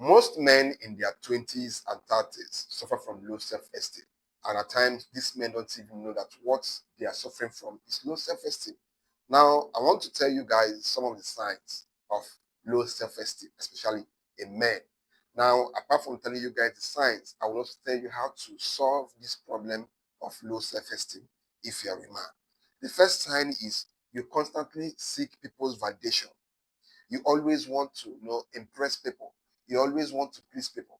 Most men in their 20s and 30s suffer from low self-esteem. And at times, these men don't even know that what they are suffering from is low self-esteem. Now, I want to tell you guys some of the signs of low self-esteem, especially in men. Now, apart from telling you guys the signs, I will also tell you how to solve this problem of low self-esteem if you're a man. The first sign is you constantly seek people's validation. You always want to, impress people. You always want to please people.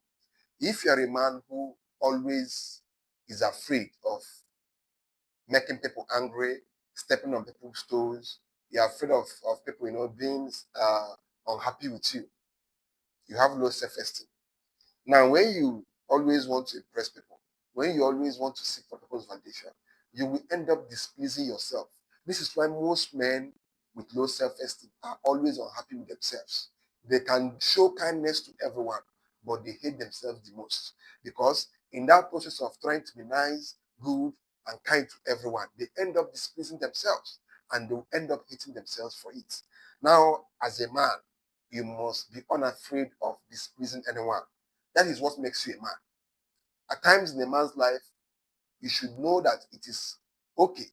If you're a man who always is afraid of making people angry, stepping on people's toes, you're afraid of people, being unhappy with you, you have low self-esteem. Now, when you always want to impress people, when you always want to seek for people's validation, you will end up displeasing yourself. This is why most men with low self-esteem are always unhappy with themselves. They can show kindness to everyone, but they hate themselves the most. Because in that process of trying to be nice, good, and kind to everyone, they end up displeasing themselves and they will end up hating themselves for it. Now, as a man, you must be unafraid of displeasing anyone. That is what makes you a man. At times in a man's life, you should know that it is okay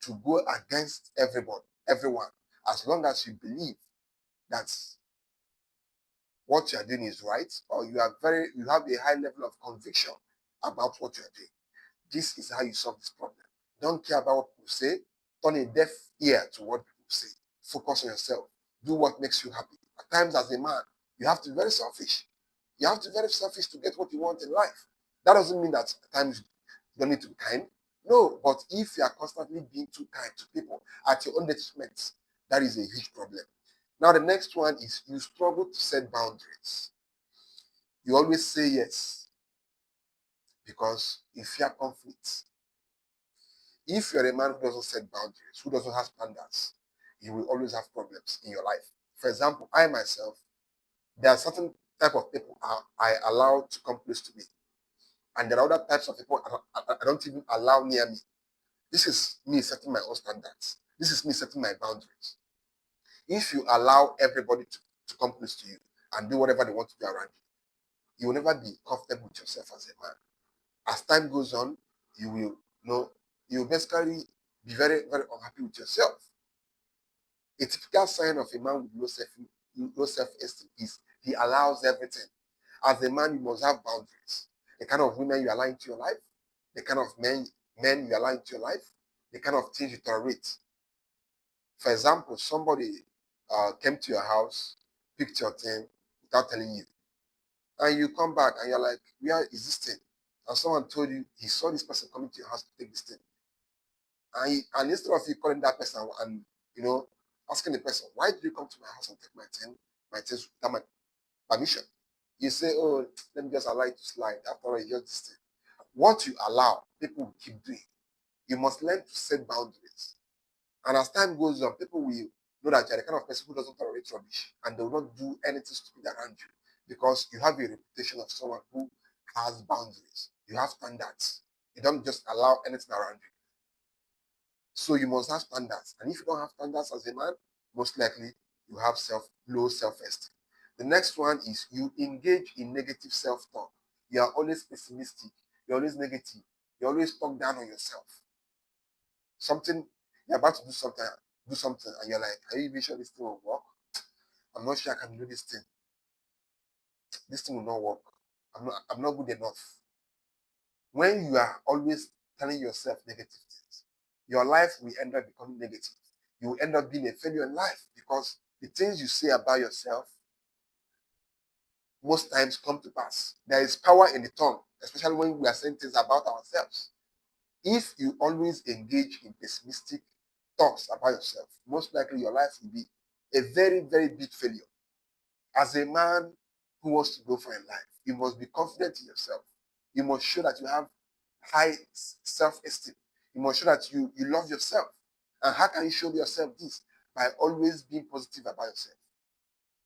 to go against everybody, everyone, as long as you believe that what you are doing is right, or you have a high level of conviction about what you are doing. This is how you solve this problem. Don't care about what people say. Turn a deaf ear to what people say. Focus on yourself. Do what makes you happy. At times, as a man, you have to be very selfish. You have to be very selfish to get what you want in life. That doesn't mean that at times you don't need to be kind. No, but if you are constantly being too kind to people at your own detriment, that is a huge problem. Now, the next one is you struggle to set boundaries. You always say yes because you fear conflict. If you're a man who doesn't set boundaries, who doesn't have standards, you will always have problems in your life. For example, I myself, there are certain type of people I allow to come close to me, and there are other types of people I don't even allow near me. This is me setting my own standards. This is me setting my boundaries. If you allow everybody to come close to you and do whatever they want to do around you will never be comfortable with yourself as a man. As time goes on, you will know you will basically be very, very unhappy with yourself. A typical sign of a man with low self-esteem is he allows everything. As a man, you must have boundaries. The kind of women you allow into your life, the kind of men you allow into your life, the kind of things you tolerate. For example, somebody came to your house, picked your thing without telling you, and you come back and you're like, where is this thing? And someone told you he saw this person coming to your house to take this thing. And instead of you calling that person and you know asking the person, why did you come to my house and take my things without my permission? You say, oh, let me just allow it to slide. After all, it's just this thing. What you allow, people will keep doing. You must learn to set boundaries. And as time goes on, people will know that you're the kind of person who doesn't tolerate rubbish and they will not do anything stupid around you because you have a reputation of someone who has boundaries. You have standards. You don't just allow anything around you. So you must have standards. And if you don't have standards as a man, most likely you have low self-esteem. The next one is you engage in negative self-talk. You are always pessimistic. You're always negative. You always talk down on yourself. Something you're about to do something, and you're like, are you even sure this thing will work? I'm not sure I can do this thing. This thing will not work. I'm not good enough. When you are always telling yourself negative things, your life will end up becoming negative. You will end up being a failure in life because the things you say about yourself most times come to pass. There is power in the tongue, especially when we are saying things about ourselves. If you always engage in pessimistic thoughts about yourself, most likely your life will be a very, very big failure. As a man who wants to go for a life, you must be confident in yourself. You must show that you have high self-esteem. You must show that you love yourself. And how can you show yourself this? By always being positive about yourself.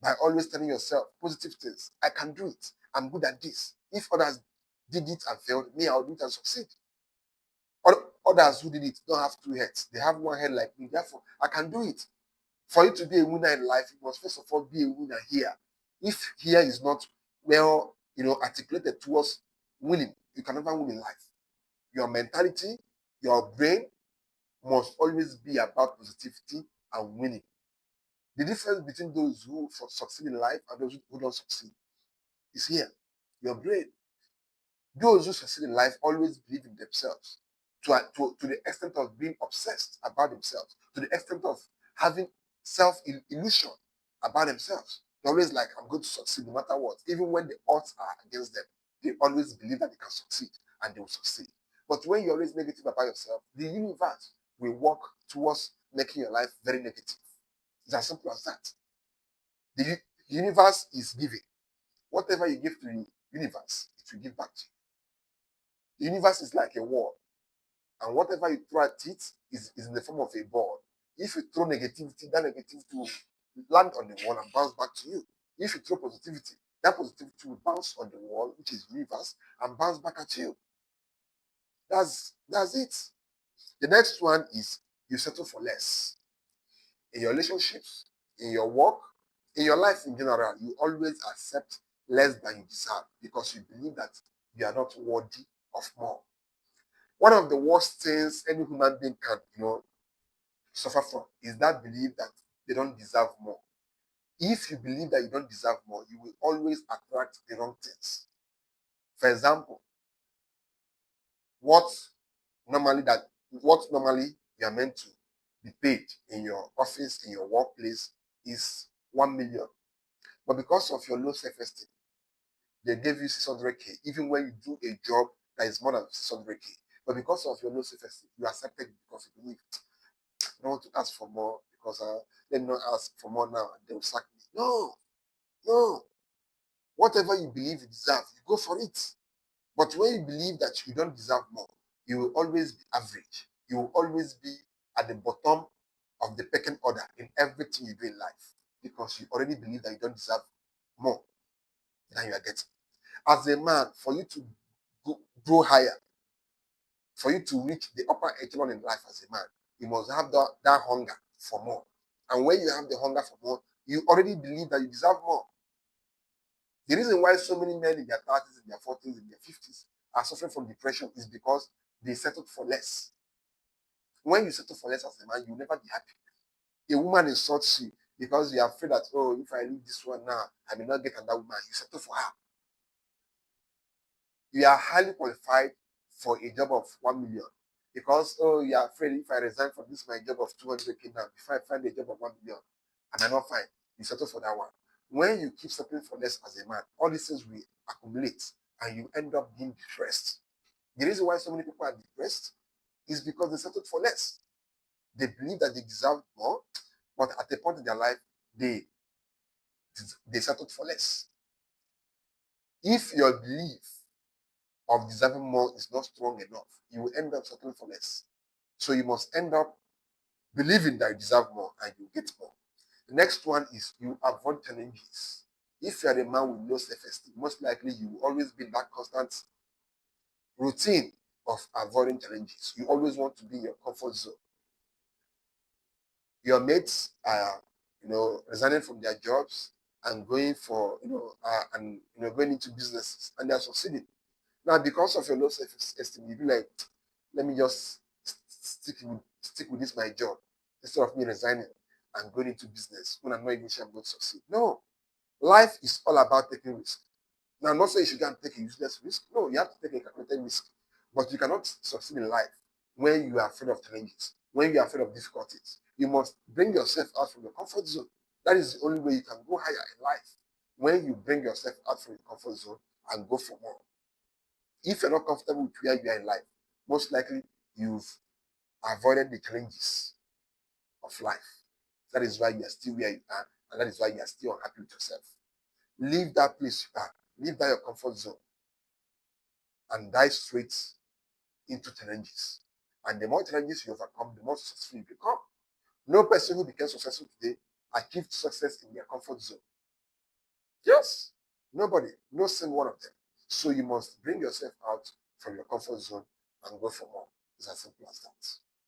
By always telling yourself positive things. I can do it. I'm good at this. If others did it and failed, me, I'll do it and succeed. Others who did it don't have two heads. They have one head like me. Therefore, I can do it. For you to be a winner in life, you must first of all be a winner here. If here is not well, articulated towards winning, you can never win in life. Your mentality, your brain must always be about positivity and winning. The difference between those who succeed in life and those who don't succeed is here. Your brain. Those who succeed in life always believe in themselves to the extent of being obsessed about themselves, to the extent of having self illusion about themselves. They're always like, I'm going to succeed no matter what. Even when the odds are against them, they always believe that they can succeed and they will succeed. But when you're always negative about yourself, the universe will work towards making your life very negative. It's as simple as that. The universe is giving. Whatever you give to the universe, it will give back to you. The universe is like a wall, and whatever you throw at it is in the form of a ball. If you throw negativity, that negativity will land on the wall and bounce back to you. If you throw positivity, that positivity will bounce on the wall, which is the universe, and bounce back at you. That's it. The next one is you settle for less. In your relationships, in your work, in your life in general, you always accept less than you deserve because you believe that you are not worthy of more. One of the worst things any human being can, suffer from is that belief that they don't deserve more. If you believe that you don't deserve more, you will always attract the wrong things. For example, what what normally you are meant to be paid in your office, in your workplace, is 1 million. But because of your low self-esteem, they gave you 600K, even when you do a job that is more than 600K. But because of your low self-esteem, you accept it because you believe I don't want to ask for more because let me not ask for more now and they will sack me. No, no. Whatever you believe you deserve, you go for it. But when you believe that you don't deserve more, you will always be average. You will always be at the bottom of the pecking order in everything you do in life because you already believe that you don't deserve more than you are getting. As a man, for you to grow higher, for you to reach the upper echelon in life as a man, you must have that hunger for more. And when you have the hunger for more, you already believe that you deserve more. The reason why so many men in their 30s, in their 40s, in their 50s are suffering from depression is because they settled for less. When you settle for less as a man, you'll never be happy. A woman insults you because you are afraid that, oh, if I leave this one now, I may not get another woman. You settle for her. You are highly qualified for a job of 1 million because, oh, you are afraid if I resign from this my job of 200K now, before I find a job of 1 million, and I'm not fine, you settle for that one. When you keep settling for less as a man, all these things will accumulate and you end up being depressed. The reason why so many people are depressed is because they settled for less. They believe that they deserve more, but at a point in their life, they settled for less. If your belief of deserving more is not strong enough, you will end up settling for less. So you must end up believing that you deserve more and you get more. The next one is you avoid challenges. If you are a man with low self-esteem, most likely you will always be in that constant routine of avoiding challenges. You always want to be in your comfort zone. Your mates are, resigning from their jobs and going for, going into businesses and they are succeeding. Now, because of your low self-esteem, you be like, let me just stick with this my job instead of me resigning and going into business when I'm not even sure I'm going to succeed. No, life is all about taking risk. Now, I'm not saying you should go and take a useless risk. No, you have to take a calculated risk. But you cannot succeed in life when you are afraid of challenges, when you are afraid of difficulties. You must bring yourself out from your comfort zone. That is the only way you can go higher in life. When you bring yourself out from your comfort zone and go for more. If you're not comfortable with where you are in life, most likely you've avoided the challenges of life. That is why you are still where you are, and that is why you are still unhappy with yourself. Leave that place you are, leave that your comfort zone, and dive straight into challenges. And the more challenges you overcome, the more successful you become. No person who became successful today achieved success in their comfort zone. Yes, nobody, no single one of them. So you must bring yourself out from your comfort zone and go for more. It's as simple as that.